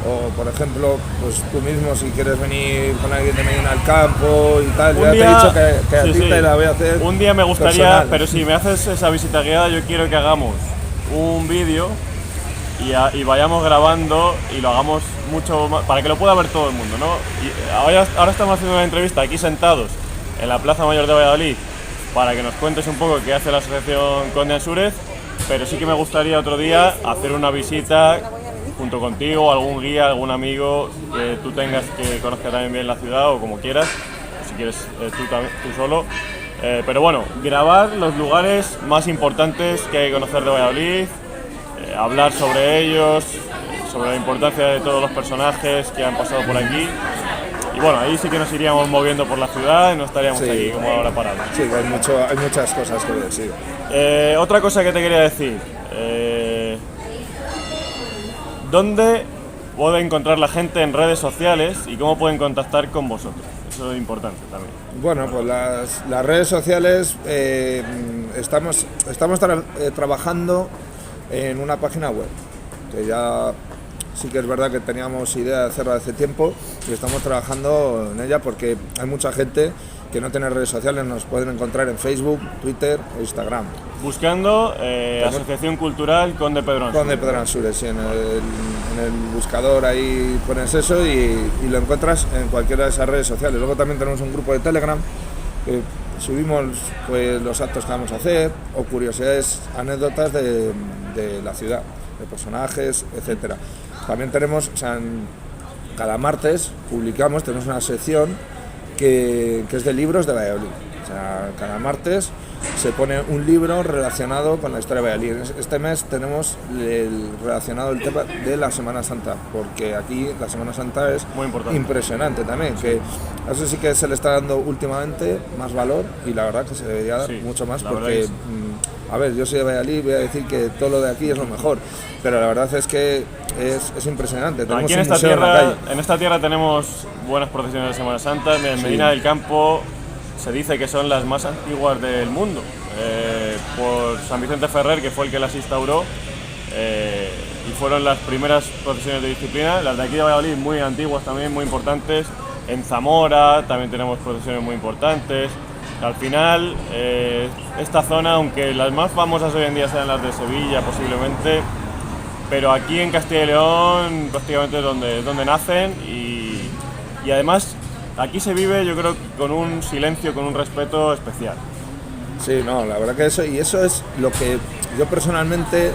o por ejemplo, pues tú mismo si quieres venir con alguien de Medina al Campo y tal, ya te he dicho que a ti te la voy a hacer. Un día me gustaría, personal. Pero si me haces esa visita guiada, yo quiero que hagamos un vídeo y vayamos grabando y lo hagamos mucho más, para que lo pueda ver todo el mundo, ¿no? Y ahora estamos haciendo una entrevista aquí sentados en la Plaza Mayor de Valladolid para que nos cuentes un poco qué hace la asociación Conde Ansúrez, pero sí que me gustaría otro día hacer una visita junto contigo, algún guía, algún amigo que tú tengas que conozca también bien la ciudad o como quieras, o si quieres tú solo. Pero bueno, grabar los lugares más importantes que hay que conocer de Valladolid, hablar sobre ellos, sobre la importancia de todos los personajes que han pasado por aquí. Y bueno, ahí sí que nos iríamos moviendo por la ciudad y no estaríamos aquí como ahora parados. Sí, hay muchas cosas que decir. Otra cosa que te quería decir. ¿Dónde puede encontrar la gente en redes sociales y cómo pueden contactar con vosotros? Eso es importante también. Bueno, pues las redes sociales estamos trabajando en una página web, que ya sí que es verdad que teníamos idea de hacerlo hace tiempo y estamos trabajando en ella porque hay mucha gente que no tiene redes sociales, nos pueden encontrar en Facebook, Twitter o Instagram. Buscando Asociación Cultural Conde Pedro Ansúrez. Conde Pedro Ansúrez, sí, en el buscador ahí pones eso y lo encuentras en cualquiera de esas redes sociales. Luego también tenemos un grupo de Telegram que subimos pues, los actos que vamos a hacer o curiosidades, anécdotas de la ciudad, de personajes, etcétera. También tenemos, cada martes tenemos una sección que es de libros de Valladolid. O sea, cada martes se pone un libro relacionado con la historia de Valladolid. Este mes tenemos relacionado el tema de la Semana Santa, porque aquí la Semana Santa es muy impresionante también, que eso sí que se le está dando últimamente más valor y la verdad que se debería dar mucho más porque, a ver, yo soy de Valladolid, voy a decir que todo lo de aquí es lo mejor, pero la verdad es que es impresionante. Aquí en esta tierra tenemos buenas procesiones de Semana Santa. En Medina del Campo se dice que son las más antiguas del mundo, por San Vicente Ferrer, que fue el que las instauró, y fueron las primeras procesiones de disciplina. Las de aquí de Valladolid muy antiguas también, muy importantes. En Zamora también tenemos procesiones muy importantes. Al final, esta zona, aunque las más famosas hoy en día sean las de Sevilla posiblemente, pero aquí en Castilla y León prácticamente es donde nacen y además aquí se vive, yo creo, con un silencio, con un respeto especial. Sí, no, la verdad que eso es lo que yo personalmente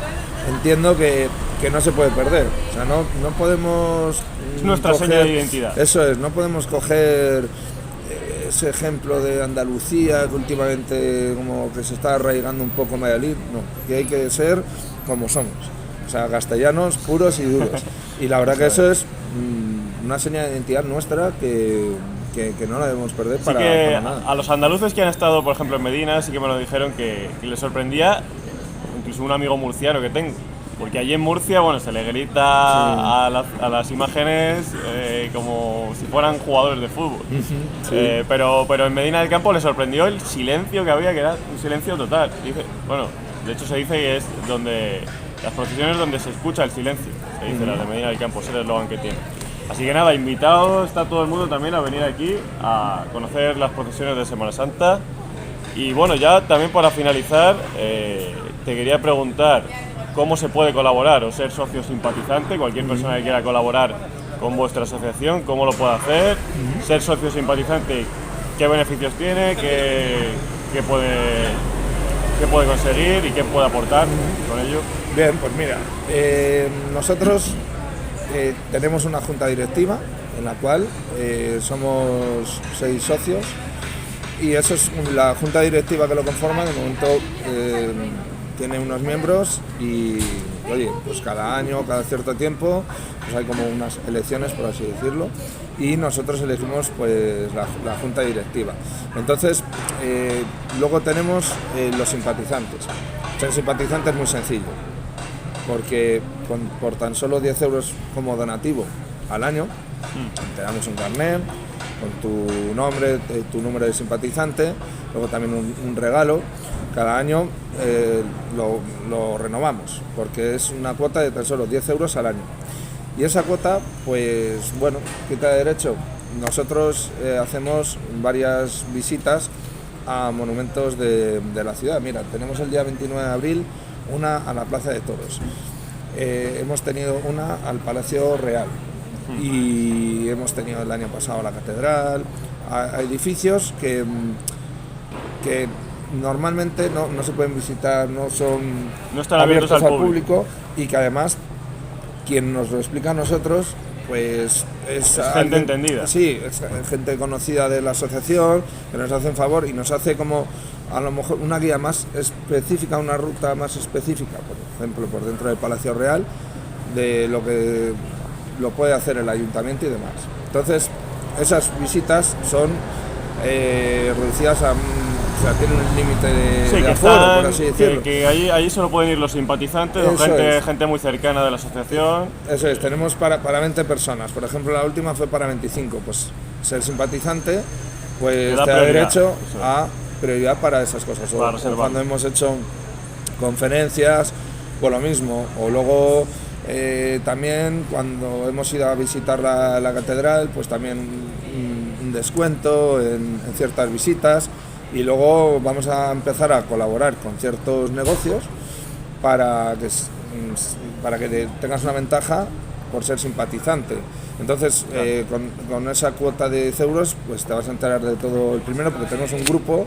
entiendo que no se puede perder. O sea, no podemos... Es nuestra seña de identidad. Eso es, no podemos coger ese ejemplo de Andalucía que últimamente como que se está arraigando un poco en Valladolid. No, que hay que ser como somos. O sea, castellanos puros y duros. Y la verdad que eso es una señal de identidad nuestra que no la debemos perder para nada. A los andaluces que han estado, por ejemplo, en Medina, sí que me lo dijeron que les sorprendía, incluso un amigo murciano que tengo, porque allí en Murcia, bueno, se le grita a las imágenes como si fueran jugadores de fútbol. Pero en Medina del Campo le sorprendió el silencio que había, que era un silencio total. De hecho se dice que es donde las procesiones donde se escucha el silencio, se dice, las de Medina del Campo, es el eslogan que tiene. Así que nada, invitado está todo el mundo también a venir aquí a conocer las procesiones de Semana Santa. Y bueno, ya también para finalizar, te quería preguntar cómo se puede colaborar o ser socio simpatizante. Cualquier persona que quiera colaborar con vuestra asociación, ¿cómo lo puede hacer? Ser socio simpatizante, ¿qué beneficios tiene? ¿Qué puede conseguir y qué puede aportar con ello? Bien, pues mira, nosotros tenemos una junta directiva en la cual somos 6 socios y eso es la junta directiva que lo conforma. De momento tiene unos miembros y oye, pues cada año, cada cierto tiempo, pues hay como unas elecciones, por así decirlo, y nosotros elegimos pues la junta directiva. Entonces luego tenemos los simpatizantes. Ser simpatizante es muy sencillo, porque por tan solo 10 euros como donativo al año te damos un carnet con tu nombre, tu número de simpatizante, luego también un regalo. Cada año lo renovamos, porque es una cuota de tan solo 10 euros al año. Y esa cuota, pues bueno, ¿qué te da derecho? Nosotros hacemos varias visitas a monumentos de la ciudad. Mira, tenemos el día 29 de abril una a la Plaza de Toros, hemos tenido una al Palacio Real y hemos tenido el año pasado la Catedral, a edificios que normalmente no se pueden visitar, no están abiertos al público, y que además quien nos lo explica a nosotros pues es gente entendida. Sí, es gente conocida de la asociación que nos hace un favor y nos hace como a lo mejor una guía más específica, una ruta más específica, por ejemplo por dentro del Palacio Real, de lo que lo puede hacer el ayuntamiento y demás. Entonces esas visitas son reducidas a o sea, tienen un límite de aforo, por así decirlo. Que ahí solo pueden ir los simpatizantes o gente muy cercana de la asociación. Eso es, tenemos para 20 personas. Por ejemplo, la última fue para 25. Pues ser simpatizante pues te da derecho a prioridad para esas cosas. O cuando hemos hecho conferencias, pues lo mismo. O luego también cuando hemos ido a visitar la catedral, pues también un descuento en ciertas visitas. Y luego vamos a empezar a colaborar con ciertos negocios para que tengas una ventaja por ser simpatizante. Entonces, con esa cuota de 10 euros, pues te vas a enterar de todo el primero, porque tenemos un grupo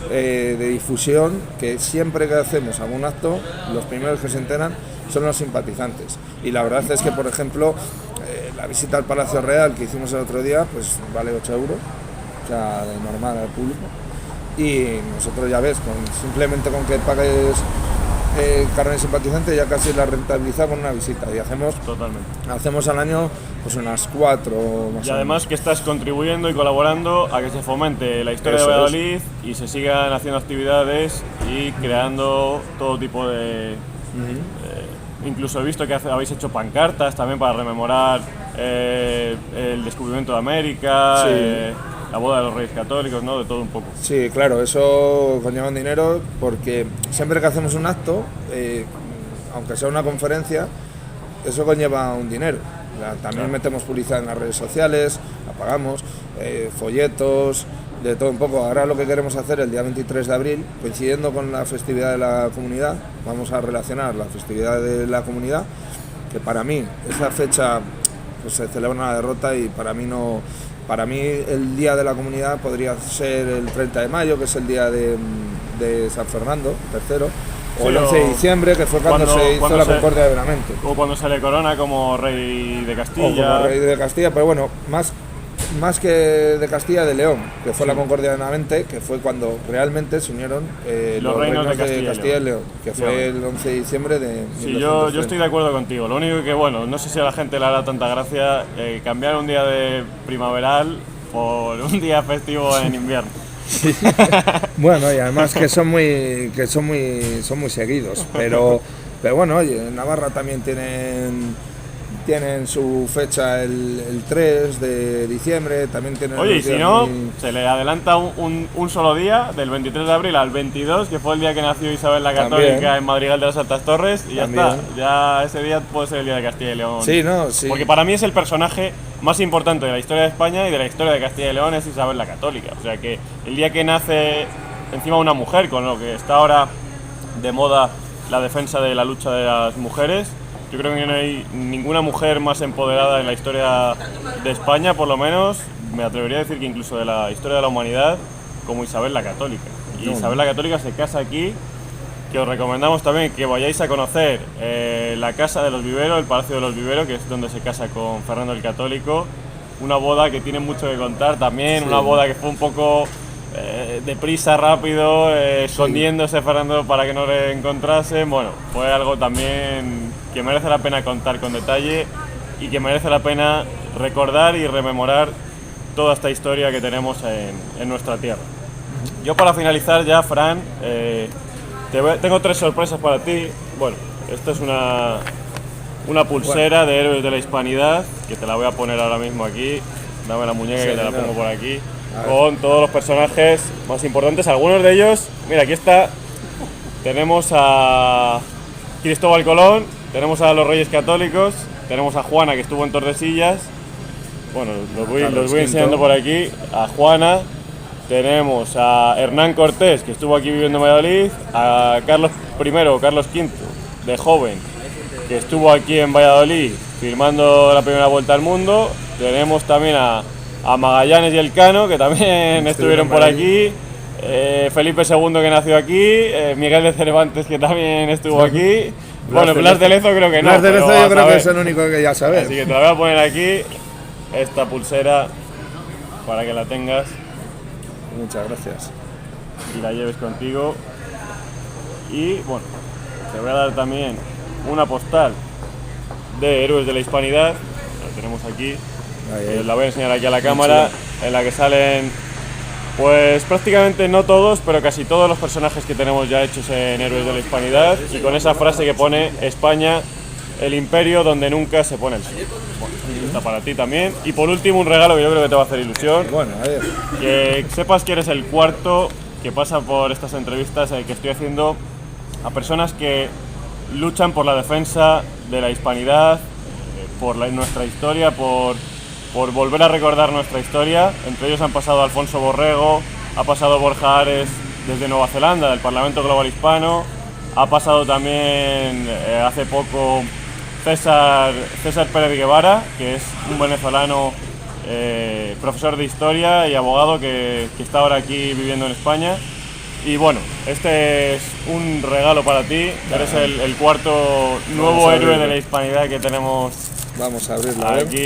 de difusión que siempre que hacemos algún acto, los primeros que se enteran son los simpatizantes. Y la verdad es que, por ejemplo, la visita al Palacio Real que hicimos el otro día, pues vale 8 euros, o sea, de normal al público. Y nosotros ya ves, simplemente con que pagues carnet simpatizante ya casi la rentabiliza con una visita y hacemos al año pues unas 4 más. Y además que estás contribuyendo y colaborando a que se fomente la historia de Valladolid y se sigan haciendo actividades y creando todo tipo de... incluso he visto que habéis hecho pancartas también para rememorar el descubrimiento de América, la boda de los Reyes Católicos, ¿no? De todo un poco. Sí, claro, eso conlleva un dinero porque siempre que hacemos un acto, aunque sea una conferencia, eso conlleva un dinero. También metemos publicidad en las redes sociales, la pagamos, folletos, de todo un poco. Ahora lo que queremos hacer el día 23 de abril, coincidiendo con la festividad de la comunidad, vamos a relacionar la festividad de la comunidad, que para mí esa fecha pues, se celebra una derrota y para mí el día de la comunidad podría ser el 30 de mayo, que es el día de San Fernando III, o el 11 de diciembre, que fue cuando se hizo la Concordia de Benavente. O cuando se le corona como rey de Castilla. O como rey de Castilla, pero bueno, más que de Castilla, de León, que fue la Concordia de Benavente, que fue cuando realmente se unieron los reinos de Castilla y León, que fue el 11 de diciembre de 1930. Yo estoy de acuerdo contigo. Lo único que, bueno, no sé si a la gente le hará tanta gracia cambiar un día de primaveral por un día festivo en invierno. Sí. Bueno, y además que son muy seguidos, pero bueno, oye, en Navarra también tienen su fecha el 3 de diciembre, también tienen... Oye, y si no, se le adelanta un solo día, del 23 de abril al 22, que fue el día que nació Isabel la Católica también, en Madrigal de las Altas Torres, y también. Ya está, ya ese día puede ser el día de Castilla y León. Sí, no, sí. Porque para mí es el personaje más importante de la historia de España y de la historia de Castilla y León es Isabel la Católica. O sea que el día que nace encima una mujer, con lo que está ahora de moda la defensa de la lucha de las mujeres, yo creo que no hay ninguna mujer más empoderada en la historia de España, por lo menos, me atrevería a decir que incluso de la historia de la humanidad, como Isabel la Católica. Y Isabel la Católica se casa aquí, que os recomendamos también que vayáis a conocer la Casa de los Viveros, el Palacio de los Viveros, que es donde se casa con Fernando el Católico. Una boda que tiene mucho que contar también, una boda que fue un poco deprisa, rápido, escondiéndose Fernando para que no le encontrasen. Bueno, fue algo también que merece la pena contar con detalle y que merece la pena recordar y rememorar toda esta historia que tenemos en nuestra tierra. Yo para finalizar ya, Fran, tengo 3 sorpresas para ti. Bueno, esta es una pulsera de Héroes de la Hispanidad, que te la voy a poner ahora mismo aquí. Dame la muñeca, que te la pongo por aquí. Con todos los personajes más importantes, algunos de ellos, mira, aquí está, tenemos a Cristóbal Colón, tenemos a los Reyes Católicos, tenemos a Juana, que estuvo en Tordesillas, bueno, los voy enseñando por aquí, a Juana, tenemos a Hernán Cortés, que estuvo aquí viviendo en Valladolid, a Carlos I o Carlos V, de joven, que estuvo aquí en Valladolid firmando la primera vuelta al mundo. Tenemos también a Magallanes y Elcano, que también estuvieron por aquí. Felipe II, que nació aquí. Miguel de Cervantes, que también estuvo aquí. Bueno, Blas de Lezo creo que no. Blas de Lezo yo creo que es el único que ya sabes. Así que te la voy a poner aquí, esta pulsera, para que la tengas Muchas gracias. y la lleves contigo. Y bueno, te voy a dar también una postal de Héroes de la Hispanidad, la tenemos aquí, la voy a enseñar aquí a la cámara, en la que salen pues prácticamente no todos, pero casi todos los personajes que tenemos ya hechos en Héroes de la Hispanidad, y con esa frase que pone: España, el imperio donde nunca se pone el sol. Bueno, está para ti también. Y por último, un regalo que yo creo que te va a hacer ilusión. Bueno, a ver. Que sepas que eres el cuarto que pasa por estas entrevistas que estoy haciendo a personas que luchan por la defensa de la hispanidad, por nuestra historia, por volver a recordar nuestra historia. Entre ellos han pasado Alfonso Borrego, ha pasado Borja Ares desde Nueva Zelanda, del Parlamento Global Hispano, ha pasado también hace poco César Pérez Guevara, que es un venezolano profesor de historia y abogado que está ahora aquí viviendo en España. Y bueno, este es un regalo para ti, eres el cuarto nuevo héroe de la hispanidad que tenemos. Vamos a abrirlo. Aquí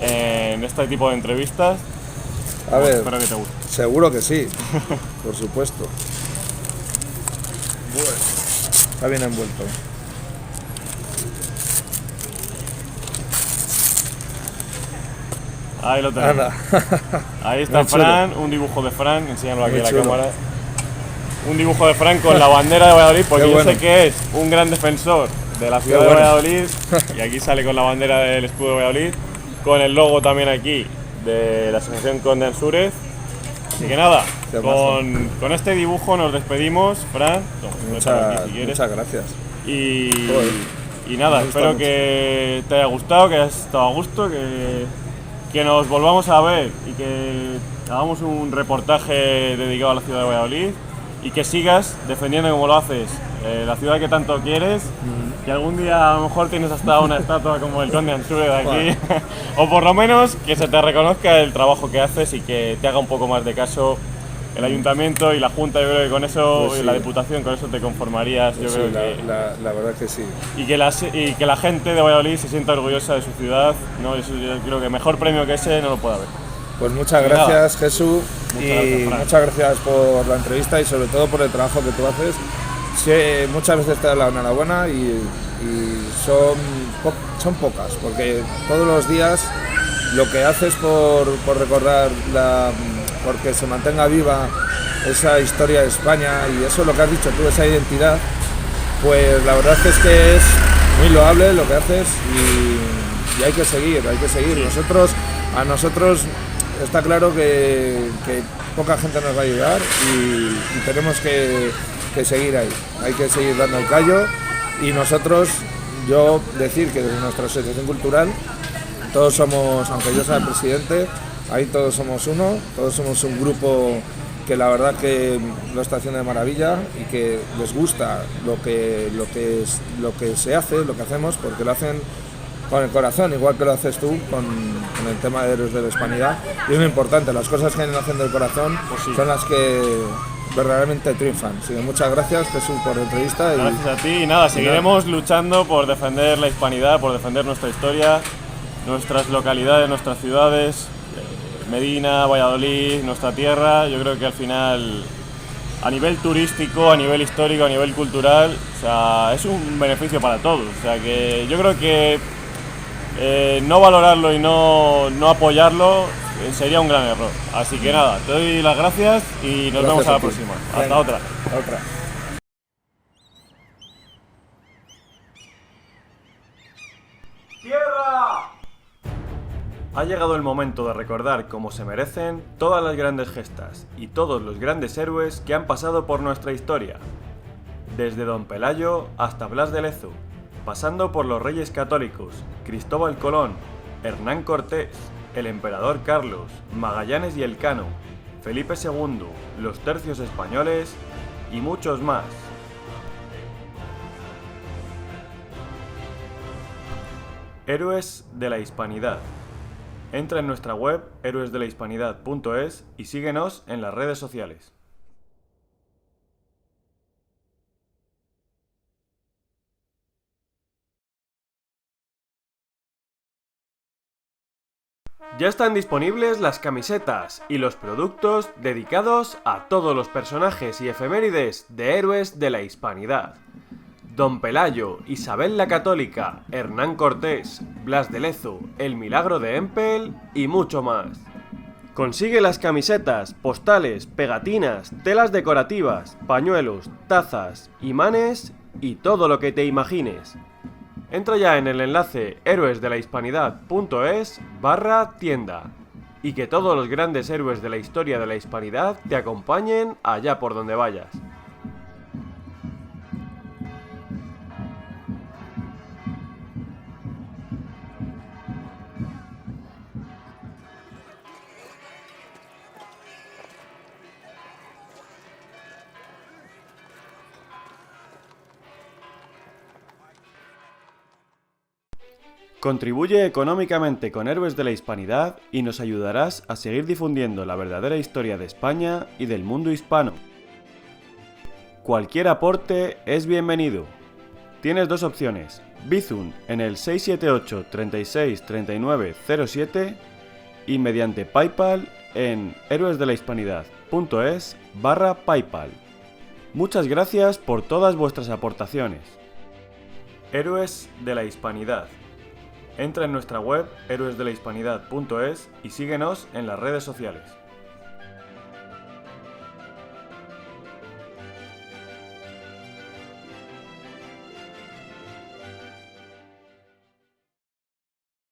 en este tipo de entrevistas. A ver, espero que te guste. Seguro que sí, por supuesto. Bueno, está bien envuelto. Ahí lo tenemos. Ahí está Fran, un dibujo de Fran, enséñalo aquí a la cámara. Un dibujo de Fran con la bandera de Valladolid, porque yo sé que es un gran defensor de la ciudad de Valladolid, y aquí sale con la bandera del escudo de Valladolid, con el logo también aquí de la Asociación Conde Ansúrez. Así que nada, con este dibujo nos despedimos, Fran. Muchas gracias. Y nada, espero que te haya gustado, que hayas estado a gusto, que nos volvamos a ver y que hagamos un reportaje dedicado a la ciudad de Valladolid, y que sigas defendiendo como lo haces la ciudad que tanto quieres, que algún día a lo mejor tienes hasta una estatua como el Conde Ansúrez de aquí, o por lo menos que se te reconozca el trabajo que haces y que te haga un poco más de caso el ayuntamiento y la junta. Yo creo que con eso, pues sí, y la diputación, con eso te conformarías. Pues yo creo que la verdad que sí. Y que la gente de Valladolid se sienta orgullosa de su ciudad, ¿no? Eso, yo creo que mejor premio que ese no lo puede haber. Pues muchas gracias, Jesús, y muchas gracias por la entrevista y sobre todo por el trabajo que tú haces. Sí, muchas veces te da la enhorabuena y son pocas, porque todos los días lo que haces por recordar porque se mantenga viva esa historia de España, y eso es lo que has dicho tú, esa identidad, pues la verdad es que es muy loable lo que haces, y hay que seguir. Sí. A nosotros está claro que poca gente nos va a ayudar, y tenemos que seguir ahí, hay que seguir dando el callo, y nosotros, yo decir que desde nuestra asociación cultural todos somos, aunque yo sea el presidente, ahí todos somos uno, todos somos un grupo que la verdad que lo está haciendo de maravilla y que les gusta lo que se hace, lo que hacemos, porque lo hacen con el corazón, igual que lo haces tú con el tema de Héroes de la Hispanidad. Y es muy importante, las cosas que hacen del corazón son las que verdaderamente triunfan. Así que muchas gracias, Jesús, por la entrevista. Gracias a ti, y nada, seguiremos luchando por defender la hispanidad, por defender nuestra historia, nuestras localidades, nuestras ciudades, Medina, Valladolid, nuestra tierra. Yo creo que al final, a nivel turístico, a nivel histórico, a nivel cultural, o sea, es un beneficio para todos. O sea, que yo creo que no valorarlo y no apoyarlo sería un gran error. Así que nada, te doy las gracias y nos vemos a la próxima. Hasta otra. ¡Tierra! Ha llegado el momento de recordar como se merecen todas las grandes gestas y todos los grandes héroes que han pasado por nuestra historia. Desde Don Pelayo hasta Blas de Lezo, pasando por los Reyes Católicos, Cristóbal Colón, Hernán Cortés, el Emperador Carlos, Magallanes y Elcano, Felipe II, los tercios españoles y muchos más. Héroes de la Hispanidad. Entra en nuestra web héroesdelahispanidad.es y síguenos en las redes sociales. Ya están disponibles las camisetas y los productos dedicados a todos los personajes y efemérides de Héroes de la Hispanidad. Don Pelayo, Isabel la Católica, Hernán Cortés, Blas de Lezo, El Milagro de Empel y mucho más. Consigue las camisetas, postales, pegatinas, telas decorativas, pañuelos, tazas, imanes y todo lo que te imagines. Entra ya en el enlace héroesdelahispanidad.es/tienda y que todos los grandes héroes de la historia de la hispanidad te acompañen allá por donde vayas. Contribuye económicamente con Héroes de la Hispanidad y nos ayudarás a seguir difundiendo la verdadera historia de España y del mundo hispano. Cualquier aporte es bienvenido. Tienes dos opciones: Bizum en el 678 36 39 07 y mediante PayPal en héroesdelahispanidad.es/PayPal. Muchas gracias por todas vuestras aportaciones. Héroes de la Hispanidad. Entra en nuestra web héroesdelahispanidad.es y síguenos en las redes sociales.